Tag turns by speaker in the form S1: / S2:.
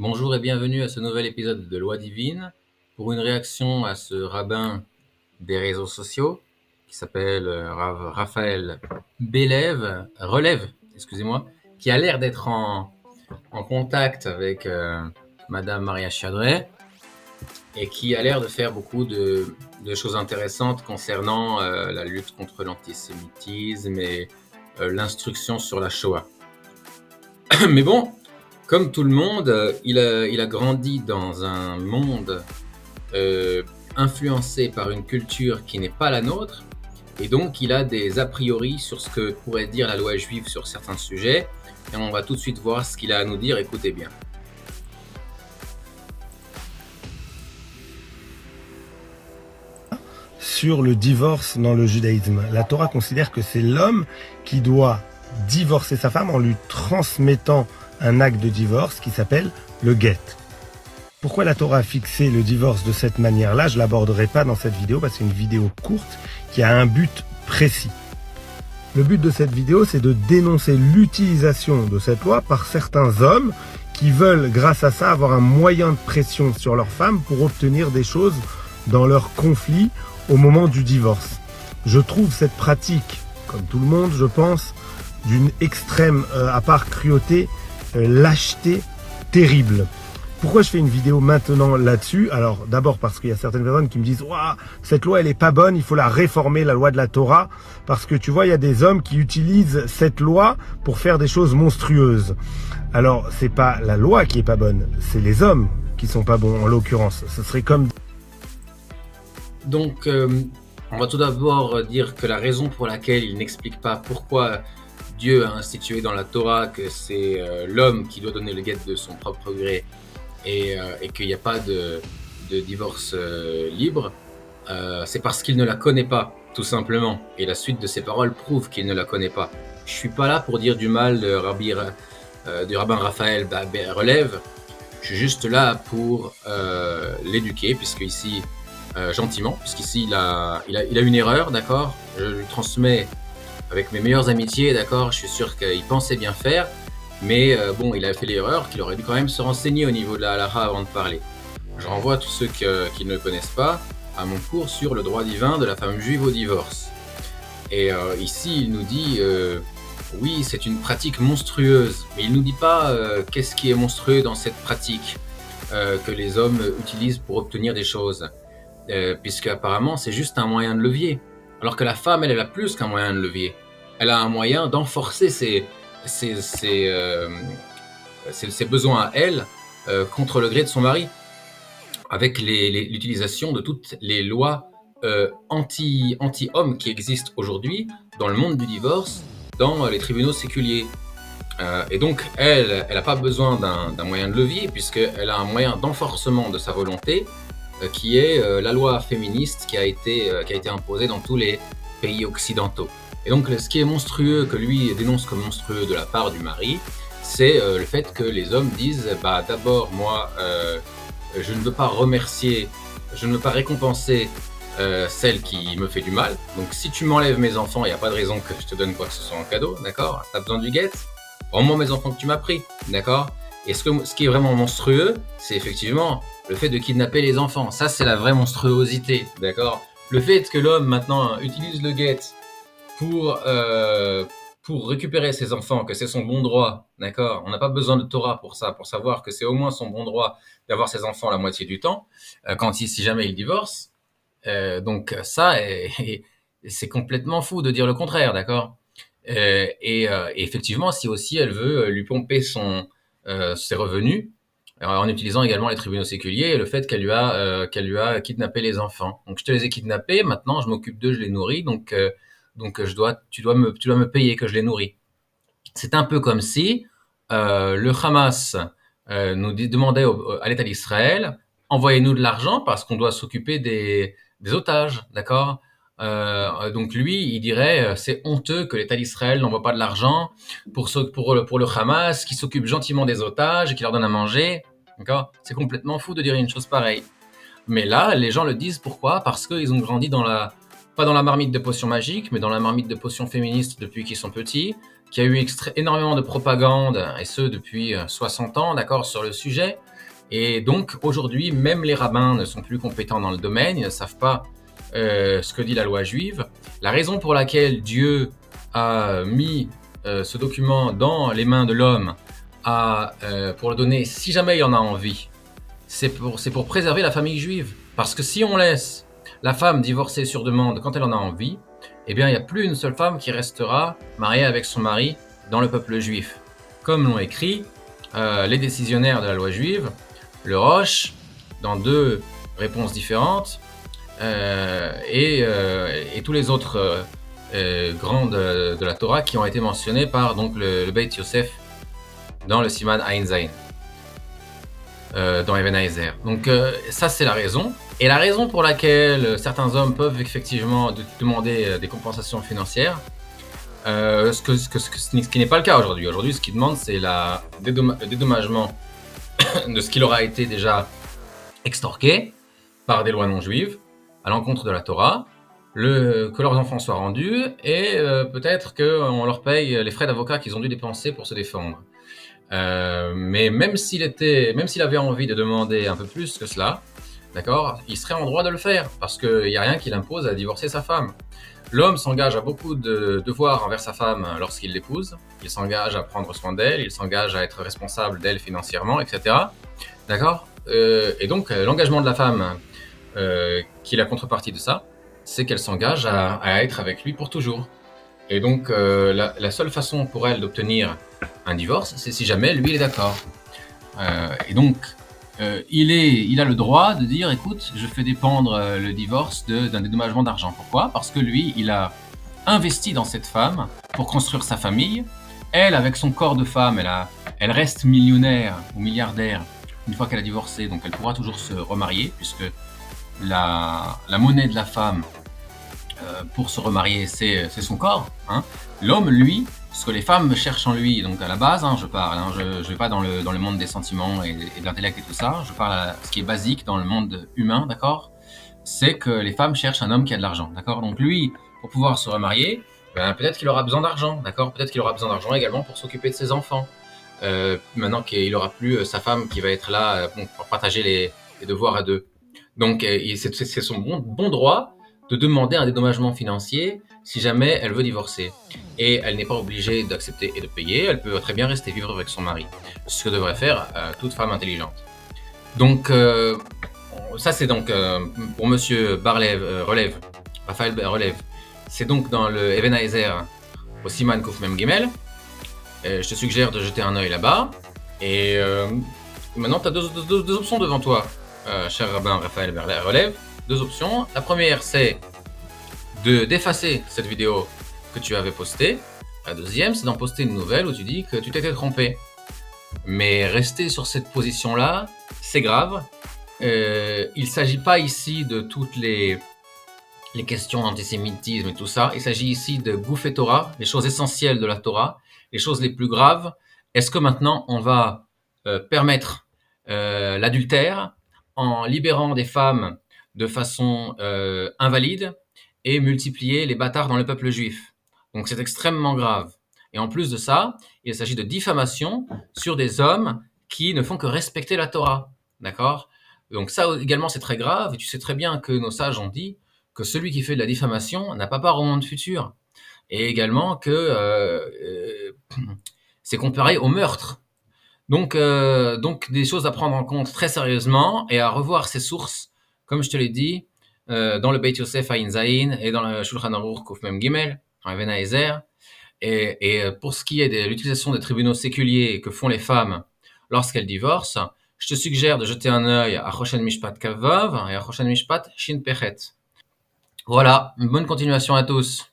S1: Bonjour et bienvenue à ce nouvel épisode de Loi divine pour une réaction à ce rabbin des réseaux sociaux qui s'appelle Rav Raphaël Relève, excusez-moi, qui a l'air d'être en contact avec Madame Maria Chadret et qui a l'air de faire beaucoup de choses intéressantes concernant la lutte contre l'antisémitisme et l'instruction sur la Shoah. Mais bon, comme tout le monde, il a grandi dans un monde influencé par une culture qui n'est pas la nôtre, et donc il a des a priori sur ce que pourrait dire la loi juive sur certains sujets, et on va tout de suite voir ce qu'il a à nous dire, écoutez bien.
S2: Sur le divorce dans le judaïsme. La Torah considère que c'est l'homme qui doit divorcer sa femme en lui transmettant un acte de divorce qui s'appelle le get. Pourquoi la Torah a fixé le divorce de cette manière-là? Je ne l'aborderai pas dans cette vidéo parce que c'est une vidéo courte qui a un but précis. Le but de cette vidéo, c'est de dénoncer l'utilisation de cette loi par certains hommes qui veulent, grâce à ça, avoir un moyen de pression sur leurs femmes pour obtenir des choses dans leur conflit au moment du divorce. Je trouve cette pratique, comme tout le monde, je pense, d'une extrême, à part cruauté, lâcheté terrible. Pourquoi je fais une vidéo maintenant là-dessus? Alors d'abord parce qu'il y a certaines personnes qui me disent waouh, cette loi elle est pas bonne, il faut la réformer, la loi de la Torah, parce que tu vois il y a des hommes qui utilisent cette loi pour faire des choses monstrueuses. Alors c'est pas la loi qui est pas bonne, c'est les hommes qui sont pas bons en l'occurrence. Ce serait comme
S1: Donc, on va tout d'abord dire que la raison pour laquelle il n'explique pas pourquoi Dieu a institué dans la Torah que c'est l'homme qui doit donner le guet de son propre gré et qu'il n'y a pas de divorce libre, c'est parce qu'il ne la connaît pas, tout simplement. Et la suite de ses paroles prouve qu'il ne la connaît pas. Je suis pas là pour dire du mal du rabbin Raphaël Relève. Je suis juste là pour l'éduquer, puisque ici, gentiment, puisqu'ici il a une erreur, d'accord. Je lui transmets avec mes meilleures amitiés, d'accord. Je suis sûr qu'il pensait bien faire. Mais bon, il a fait l'erreur qu'il aurait dû quand même se renseigner au niveau de la halakha avant de parler. Je renvoie tous ceux qui ne le connaissent pas à mon cours sur le droit divin de la femme juive au divorce. Et ici, il nous dit, oui, c'est une pratique monstrueuse, mais il ne nous dit pas qu'est-ce qui est monstrueux dans cette pratique que les hommes utilisent pour obtenir des choses. Puisque apparemment, c'est juste un moyen de levier. Alors que la femme, elle a plus qu'un moyen de levier. Elle a un moyen d'enforcer ses besoins à elle contre le gré de son mari, avec l'utilisation de toutes les lois anti-hommes qui existent aujourd'hui dans le monde du divorce, dans les tribunaux séculiers. Et donc, elle n'a pas besoin d'un moyen de levier, puisqu'elle a un moyen d'enforcement de sa volonté, qui est la loi féministe qui a été imposée dans tous les pays occidentaux. Et donc, ce qui est monstrueux, que lui dénonce comme monstrueux de la part du mari, c'est le fait que les hommes disent bah, d'abord, moi, je ne veux pas remercier, je ne veux pas récompenser celle qui me fait du mal. Donc, si tu m'enlèves mes enfants, il n'y a pas de raison que je te donne quoi que ce soit en cadeau, d'accord? T'as besoin du guet? Rends-moi mes enfants que tu m'as pris, d'accord? Et ce qui est vraiment monstrueux, c'est effectivement le fait de kidnapper les enfants. Ça, c'est la vraie monstruosité, d'accord? Le fait que l'homme, maintenant, utilise le guet pour récupérer ses enfants, que c'est son bon droit, d'accord? On n'a pas besoin de Torah pour ça, pour savoir que c'est au moins son bon droit d'avoir ses enfants la moitié du temps, si jamais il divorce. Donc ça, c'est complètement fou de dire le contraire, d'accord? Et effectivement, si aussi elle veut lui pomper ses revenus, en utilisant également les tribunaux séculiers et le fait qu'elle lui a kidnappé les enfants. Donc je te les ai kidnappés, maintenant je m'occupe d'eux, je les nourris, donc tu dois me payer que je les nourris. C'est un peu comme si le Hamas nous demandait à l'État d'Israël, envoyez-nous de l'argent parce qu'on doit s'occuper des otages, d'accord? Donc lui, il dirait c'est honteux que l'État d'Israël n'envoie pas de l'argent pour le Hamas, qui s'occupe gentiment des otages et qui leur donne à manger, d'accord? C'est complètement fou de dire une chose pareille. Mais là, les gens le disent pourquoi? Parce qu'ils ont grandi pas dans la marmite de potions magiques, mais dans la marmite de potions féministes depuis qu'ils sont petits, qu'il y a eu énormément de propagande, et ce depuis 60 ans, d'accord, sur le sujet. Et donc aujourd'hui, même les rabbins ne sont plus compétents dans le domaine, ils ne savent pas ce que dit la loi juive. La raison pour laquelle Dieu a mis ce document dans les mains de l'homme pour le donner si jamais il en a envie, c'est pour préserver la famille juive. Parce que si on laisse la femme divorcer sur demande quand elle en a envie, eh bien il n'y a plus une seule femme qui restera mariée avec son mari dans le peuple juif. Comme l'ont écrit les décisionnaires de la loi juive, le Roche, dans 2 réponses différentes, et tous les autres grands de la Torah qui ont été mentionnés par donc, le Beit Yosef dans le Siman Ayin Zayin, dans Even Haezer. Donc ça c'est la raison. Et la raison pour laquelle certains hommes peuvent effectivement demander des compensations financières, ce qui n'est pas le cas aujourd'hui. Aujourd'hui, ce qu'ils demandent, c'est le dédommagement de ce qui leur a été déjà extorqué par des lois non juives à l'encontre de la Torah, que leurs enfants soient rendus, et peut-être qu'on leur paye les frais d'avocat qu'ils ont dû dépenser pour se défendre. Mais même s'il avait envie de demander un peu plus que cela, d'accord, il serait en droit de le faire, parce qu'il n'y a rien qui l'impose à divorcer sa femme. L'homme s'engage à beaucoup de devoirs envers sa femme lorsqu'il l'épouse. Il s'engage à prendre soin d'elle, il s'engage à être responsable d'elle financièrement, etc. D'accord ? Et donc, l'engagement de la femme, qui est la contrepartie de ça, c'est qu'elle s'engage à être avec lui pour toujours. Et donc, la seule façon pour elle d'obtenir un divorce, c'est si jamais lui il est d'accord. Et donc, il a le droit de dire, écoute, je fais dépendre le divorce d'un dédommagement d'argent. Pourquoi ? Parce que lui, il a investi dans cette femme pour construire sa famille. Elle, avec son corps de femme, elle reste millionnaire ou milliardaire une fois qu'elle a divorcé, donc elle pourra toujours se remarier, puisque la monnaie de la femme pour se remarier, c'est son corps. Hein. L'homme, lui, ce que les femmes cherchent en lui, donc à la base, je parle, je ne vais pas dans le monde des sentiments et de l'intellect et tout ça, je parle à ce qui est basique dans le monde humain, d'accord ? C'est que les femmes cherchent un homme qui a de l'argent, d'accord ? Donc lui, pour pouvoir se remarier, peut-être qu'il aura besoin d'argent, d'accord ? Peut-être qu'il aura besoin d'argent également pour s'occuper de ses enfants. Maintenant qu'il n'aura plus sa femme qui va être là pour partager les devoirs à deux. Donc c'est son bon droit de demander un dédommagement financier si jamais elle veut divorcer. Et elle n'est pas obligée d'accepter et de payer, elle peut très bien rester vivre avec son mari, ce que devrait faire toute femme intelligente. Donc ça c'est donc pour monsieur Relève, Raphaël Relève, c'est donc dans le Even Haezer au Siman Kuf Mem Gimel. Je te suggère de jeter un œil là-bas. Et maintenant, tu as deux options devant toi, cher rabbin Raphaël Relève. 2 options. La première, c'est d'effacer cette vidéo que tu avais postée. La deuxième, c'est d'en poster une nouvelle où tu dis que tu t'étais trompé. Mais rester sur cette position-là, c'est grave. Il ne s'agit pas ici de toutes les questions d'antisémitisme et tout ça. Il s'agit ici de Gufei Torah, les choses essentielles de la Torah, les choses les plus graves. Est-ce que maintenant on va permettre l'adultère en libérant des femmes de façon invalide et multiplier les bâtards dans le peuple juif? Donc c'est extrêmement grave. Et en plus de ça, il s'agit de diffamation sur des hommes qui ne font que respecter la Torah. D'accord ? Donc ça également c'est très grave, et tu sais très bien que nos sages ont dit que celui qui fait de la diffamation n'a pas part au monde futur. Et également que c'est comparé au meurtre. Donc des choses à prendre en compte très sérieusement et à revoir ses sources, comme je te l'ai dit, dans le Beit Yosef Ayin Zayin et dans le Shulchan Aruch Kuf Mem Gimel, dans Even Haezer. Et pour ce qui est de l'utilisation des tribunaux séculiers que font les femmes lorsqu'elles divorcent, je te suggère de jeter un œil à Choshen Mishpat Kavav et à Choshen Mishpat Shin Pechet. Voilà, une bonne continuation à tous.